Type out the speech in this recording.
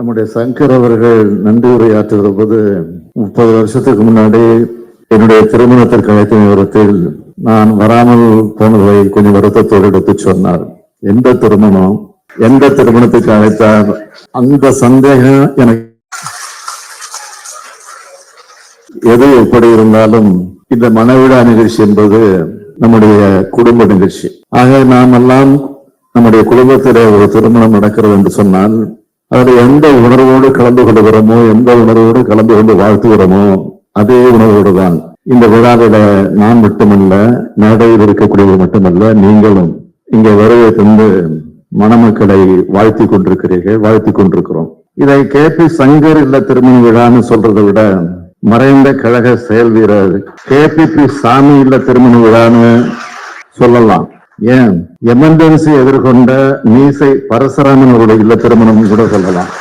நம்முடைய சங்கர் அவர்கள் நன்றி உரையாற்றுகிற போது 30 வருஷத்துக்கு முன்னாடி என்னுடைய திருமணத்திற்கு அழைத்த நேரத்தில் நான் வராமல் போனதை கொஞ்சம் வருத்தத்தோடு எடுத்து சொன்னார். எந்த திருமணத்துக்கு அழைத்தார்? அந்த சந்தேகம் எனக்கு எது எப்படி இருந்தாலும் இந்த மனவிழா நிகழ்ச்சி என்பது நம்முடைய குடும்ப நிகழ்ச்சி. ஆக நாம் எல்லாம் நம்முடைய குடும்பத்திலே ஒரு திருமணம் நடக்கிறது என்று சொன்னால் அதில் எந்த உணர்வோடு கலந்து கொள்கிறோமோ, எந்த உணர்வோடு கலந்து கொண்டு வாழ்த்துகிறோமோ அதே உணர்வோடு தான் இந்த விழாவில நான் மட்டுமல்ல, மேடையில் இருக்கக்கூடியவர் மட்டுமல்ல, நீங்களும் இங்கே வருகை தந்து மணமக்களை வாழ்த்தி கொண்டிருக்கிறோம். இதை KP சங்கர் இல்ல திருமண விழான்னு சொல்றதை விட மறைந்த கழக செயல் வீரர் KPP சாமி இல்ல திருமண விழான்னு சொல்லலாம். ஏன் எமர்ஜென்சி எதிர்கொண்ட மீசை பரசுராமன் அவருடைய இல்ல திருமணம் கூட சொல்லலாம்.